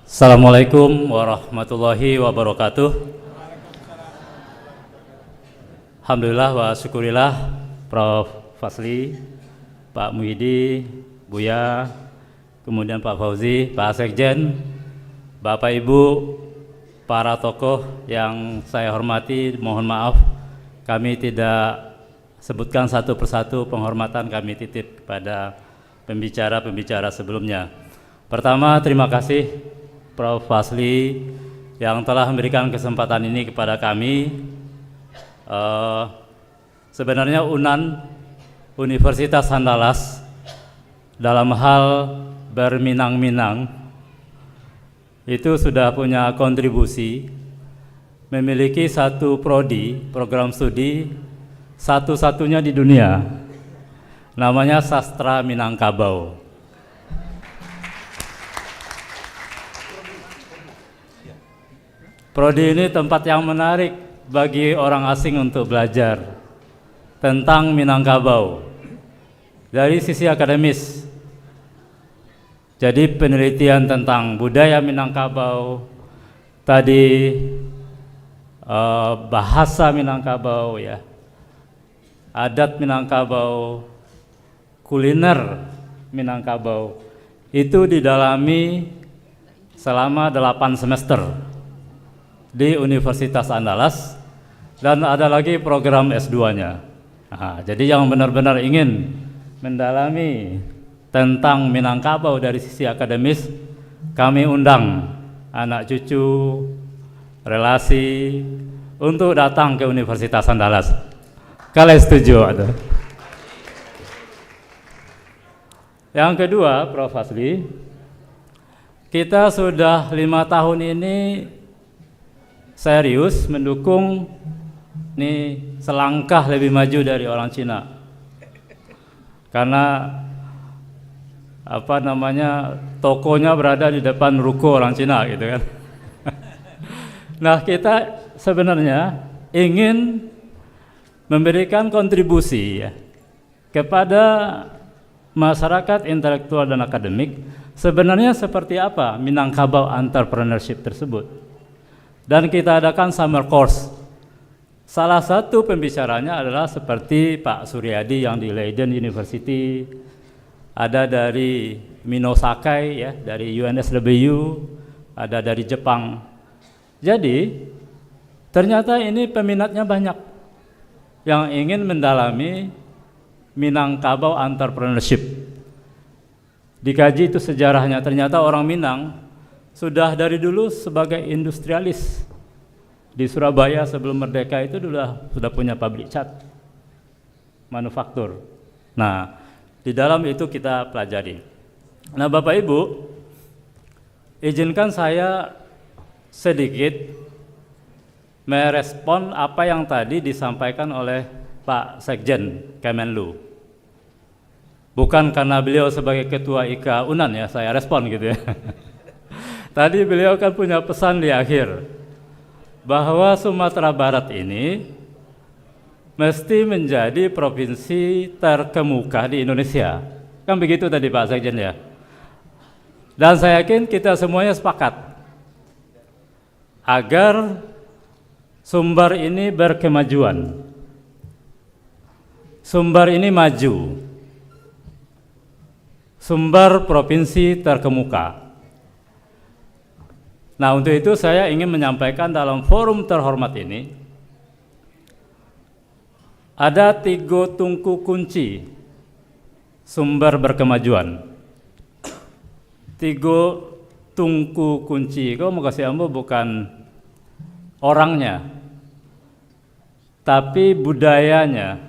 Assalamualaikum warahmatullahi wabarakatuh. Alhamdulillah wa syukurillah Prof. Fasli, Pak Muhidi, Buya, kemudian Pak Fauzi, Pak Sekjen, Bapak Ibu, para tokoh yang saya hormati, mohon maaf kami tidak sebutkan satu persatu, penghormatan kami titip kepada pembicara-pembicara sebelumnya. Pertama, terima kasih Prof. Fasli yang telah memberikan kesempatan ini kepada kami. Sebenarnya UNAN, Universitas Andalas, dalam hal berminang-minang itu sudah punya kontribusi, memiliki satu prodi, program studi satu-satunya di dunia, namanya Sastra Minangkabau. Prodi ini tempat yang menarik bagi orang asing untuk belajar tentang Minangkabau dari sisi akademis. Jadi penelitian tentang budaya Minangkabau, tadi bahasa Minangkabau, ya, adat Minangkabau, kuliner Minangkabau, itu didalami selama 8 semester di Universitas Andalas, dan ada lagi program S2-nya. Jadi yang benar-benar ingin mendalami tentang Minangkabau dari sisi akademis, kami undang anak cucu, relasi untuk datang ke Universitas Andalas. Kalian setuju? Ada? Yang kedua, Prof. Fasli, kita sudah 5 tahun ini serius mendukung nih selangkah lebih maju dari orang Cina, karena tokonya berada di depan ruko orang Cina gitu kan. Nah, kita sebenarnya ingin memberikan kontribusi, ya, kepada masyarakat intelektual dan akademik, sebenarnya seperti apa Minangkabau Entrepreneurship tersebut. Dan kita adakan summer course. Salah satu pembicaranya adalah seperti Pak Suryadi yang di Leiden University, ada dari Mino Sakai, ya, dari UNSW, ada dari Jepang. Jadi ternyata ini peminatnya banyak yang ingin mendalami Minangkabau Entrepreneurship. Dikaji itu sejarahnya, ternyata orang Minang sudah dari dulu sebagai industrialis. Di Surabaya sebelum merdeka itu dulu sudah punya pabrik cat, manufaktur. Nah, di dalam itu kita pelajari. Nah, Bapak Ibu, izinkan saya sedikit merespon apa yang tadi disampaikan oleh Pak Sekjen Kemenlu. Bukan karena beliau sebagai ketua IKA UNAN, ya, saya respon gitu, ya. Tadi beliau kan punya pesan di akhir bahwa Sumatera Barat ini mesti menjadi provinsi terkemuka di Indonesia. Kan begitu tadi Pak Sekjen, ya. Dan saya yakin kita semuanya sepakat agar Sumbar ini berkemajuan. Sumbar ini maju. Sumbar provinsi terkemuka. Nah, untuk itu saya ingin menyampaikan dalam forum terhormat ini, ada 3 tungku kunci sumber berkemajuan. 3 tungku kunci, kau mau kasih ambo bukan orangnya, tapi budayanya.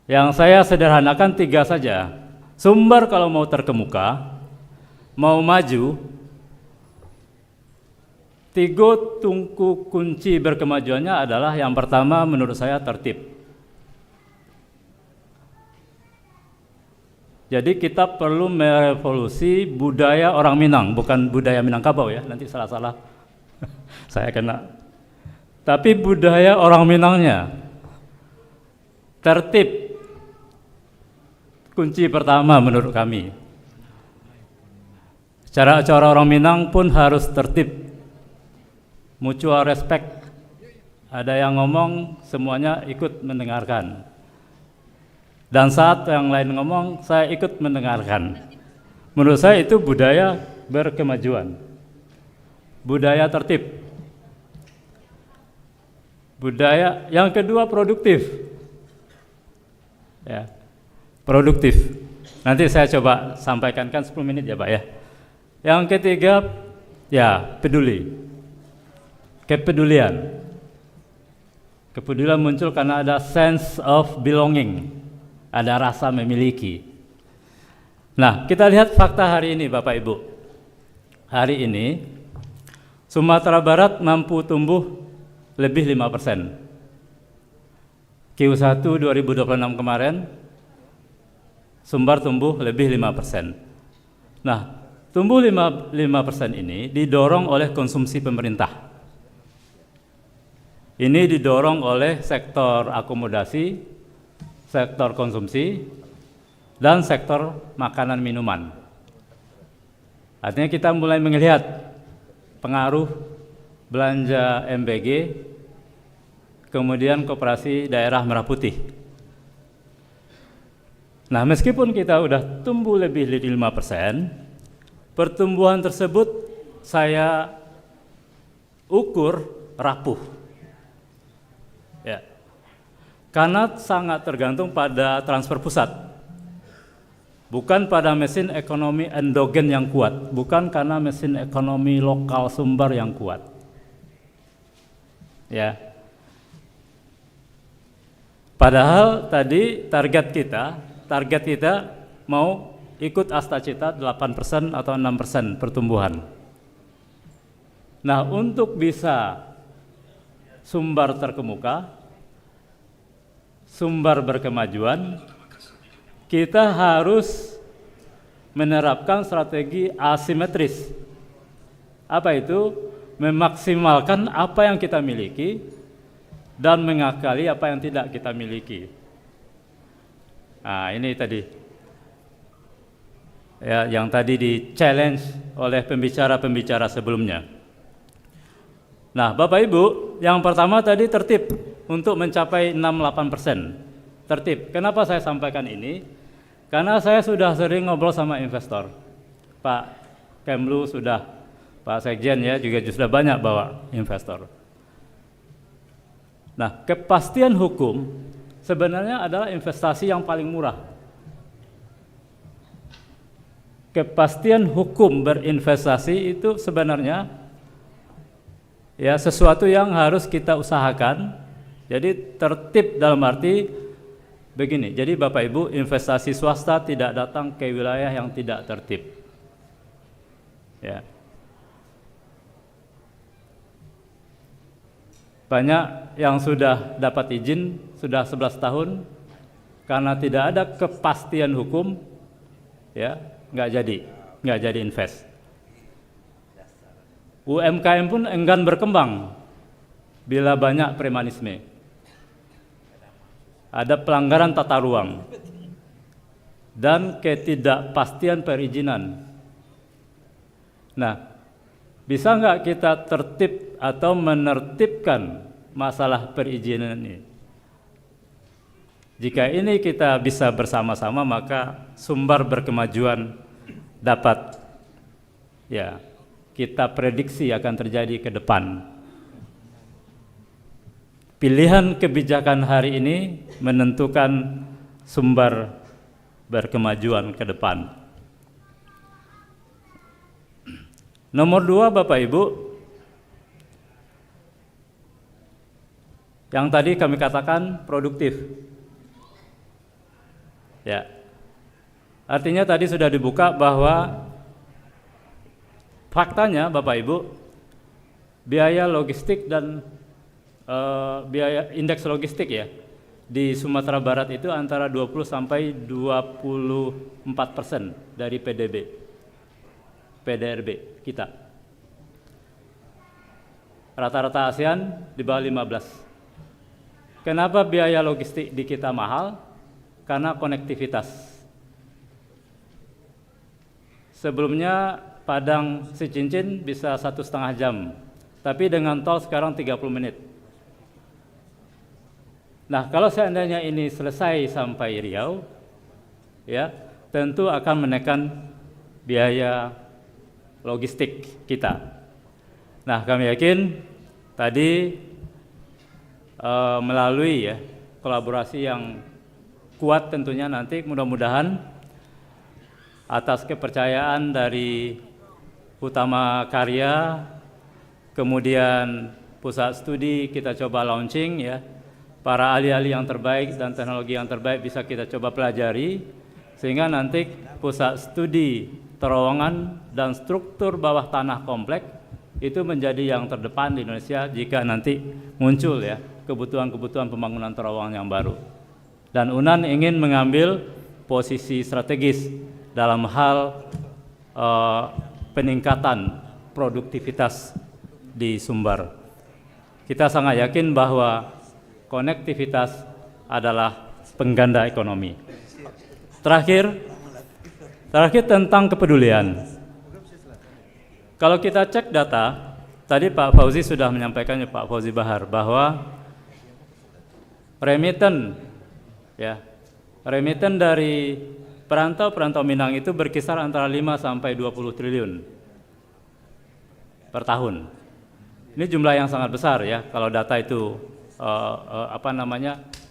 Yang saya sederhanakan 3 saja. Sumbar kalau mau terkemuka, mau maju, 3 tungku kunci berkemajuannya adalah, yang pertama menurut saya tertib. Jadi kita perlu merevolusi budaya orang Minang, bukan budaya Minangkabau, ya, nanti salah-salah saya kena. Tapi budaya orang Minangnya. Tertib, kunci pertama menurut kami. Cara orang Minang pun harus tertib, mutual respect. Ada yang ngomong, semuanya ikut mendengarkan. Dan saat yang lain ngomong, saya ikut mendengarkan. Menurut saya itu budaya berkemajuan, budaya tertib. Budaya yang kedua produktif. Ya, produktif. Nanti saya coba sampaikan, kan 10 menit ya Pak ya. Yang ketiga, ya peduli. Kepedulian. Kepedulian muncul karena ada sense of belonging, ada rasa memiliki. Nah, kita lihat fakta hari ini Bapak Ibu. Hari ini Sumatera Barat mampu tumbuh lebih 5%. Q1 2026 kemarin Sumbar tumbuh lebih 5%. Nah, tumbuh 5% ini didorong oleh konsumsi pemerintah. Ini didorong oleh sektor akomodasi, sektor konsumsi, dan sektor makanan minuman. Artinya kita mulai melihat pengaruh belanja MBG, kemudian Koperasi Daerah Merah Putih. Nah, meskipun kita udah tumbuh lebih dari 5%, pertumbuhan tersebut saya ukur rapuh. Ya. Karena sangat tergantung pada transfer pusat. Bukan pada mesin ekonomi endogen yang kuat, bukan karena mesin ekonomi lokal Sumbar yang kuat. Ya. Padahal tadi target kita mau ikut Astacita 8% atau 6% pertumbuhan. Nah, untuk bisa Sumbar terkemuka, Sumbar berkemajuan, kita harus menerapkan strategi asimetris. Apa itu? Memaksimalkan apa yang kita miliki dan mengakali apa yang tidak kita miliki. Nah, ini tadi ya, yang tadi di-challenge oleh pembicara-pembicara sebelumnya. Nah, Bapak Ibu, yang pertama tadi tertib untuk mencapai 6-8%. Tertib. Kenapa saya sampaikan ini? Karena saya sudah sering ngobrol sama investor. Pak Kemlu sudah, Pak Sekjen ya juga sudah banyak bawa investor. Nah, kepastian hukum sebenarnya adalah investasi yang paling murah. Kepastian hukum berinvestasi itu sebenarnya ya sesuatu yang harus kita usahakan. Jadi tertib dalam arti begini. Jadi Bapak Ibu, investasi swasta tidak datang ke wilayah yang tidak tertib. Ya. Banyak yang sudah dapat izin sudah 11 tahun karena tidak ada kepastian hukum, ya nggak jadi invest. UMKM pun enggan berkembang bila banyak premanisme. Ada pelanggaran tata ruang dan ketidakpastian perizinan. Nah, bisa nggak kita tertib atau menertibkan masalah perizinan ini? Jika ini kita bisa bersama-sama, maka Sumbar berkemajuan dapat ya kita prediksi akan terjadi ke depan. Pilihan kebijakan hari ini menentukan Sumbar berkemajuan ke depan. Nomor 2, Bapak Ibu, yang tadi kami katakan produktif. Ya. Artinya tadi sudah dibuka bahwa faktanya Bapak Ibu, biaya logistik dan biaya indeks logistik ya di Sumatera Barat itu antara 20 sampai 24% dari PDRB kita. Rata-rata ASEAN di bawah 15. Kenapa biaya logistik di kita mahal? Karena konektivitas. Sebelumnya Padang Sicincin bisa 1,5 jam, tapi dengan tol sekarang 30 menit. Nah, kalau seandainya ini selesai sampai Riau, ya tentu akan menekan biaya logistik kita. Nah, kami yakin tadi melalui kolaborasi yang kuat tentunya nanti mudah-mudahan atas kepercayaan dari Utama Karya, kemudian pusat studi kita coba launching ya, para ahli-ahli yang terbaik dan teknologi yang terbaik bisa kita coba pelajari, sehingga nanti pusat studi terowongan dan struktur bawah tanah kompleks itu menjadi yang terdepan di Indonesia jika nanti muncul ya kebutuhan-kebutuhan pembangunan terowongan yang baru. Dan UNAN ingin mengambil posisi strategis dalam hal peningkatan produktivitas di Sumbar. Kita sangat yakin bahwa konektivitas adalah pengganda ekonomi. Terakhir tentang kepedulian. Kalau kita cek data, tadi Pak Fauzi sudah menyampaikannya, Pak Fauzi Bahar, bahwa remiten dari perantau Minang itu berkisar antara 5 sampai 20 triliun per tahun. Ini jumlah yang sangat besar ya, kalau data itu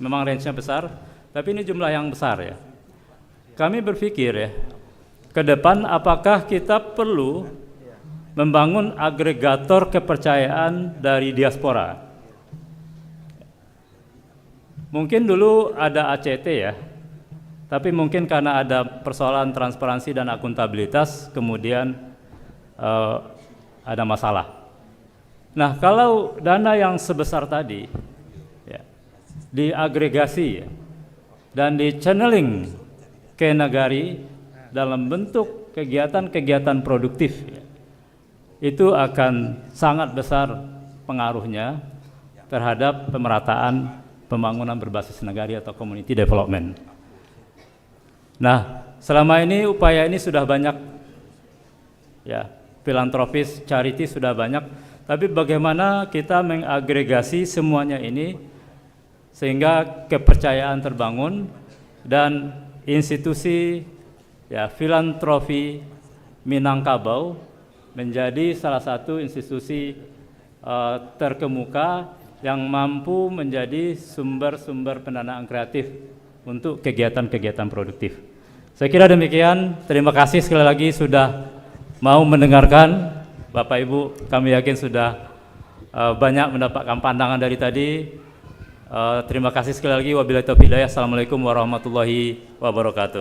memang range-nya besar, tapi ini jumlah yang besar ya. Kami berpikir ya, ke depan apakah kita perlu membangun agregator kepercayaan dari diaspora. Mungkin dulu ada ACT ya, tapi mungkin karena ada persoalan transparansi dan akuntabilitas, kemudian ada masalah. Nah, kalau dana yang sebesar tadi ya, diagregasi ya, dan di channeling ke nagari dalam bentuk kegiatan-kegiatan produktif ya, itu akan sangat besar pengaruhnya terhadap pemerataan pembangunan berbasis nagari atau community development. Nah, selama ini upaya ini sudah banyak ya, filantropis, charity sudah banyak, tapi bagaimana kita mengagregasi semuanya ini sehingga kepercayaan terbangun dan institusi ya filantropi Minangkabau menjadi salah satu institusi terkemuka yang mampu menjadi sumber-sumber pendanaan kreatif untuk kegiatan-kegiatan produktif. Saya kira demikian. Terima kasih sekali lagi sudah mau mendengarkan. Bapak Ibu, kami yakin sudah banyak mendapatkan pandangan dari tadi. Terima kasih sekali lagi. Wabillahi taufiq hidayah. Assalamualaikum warahmatullahi wabarakatuh.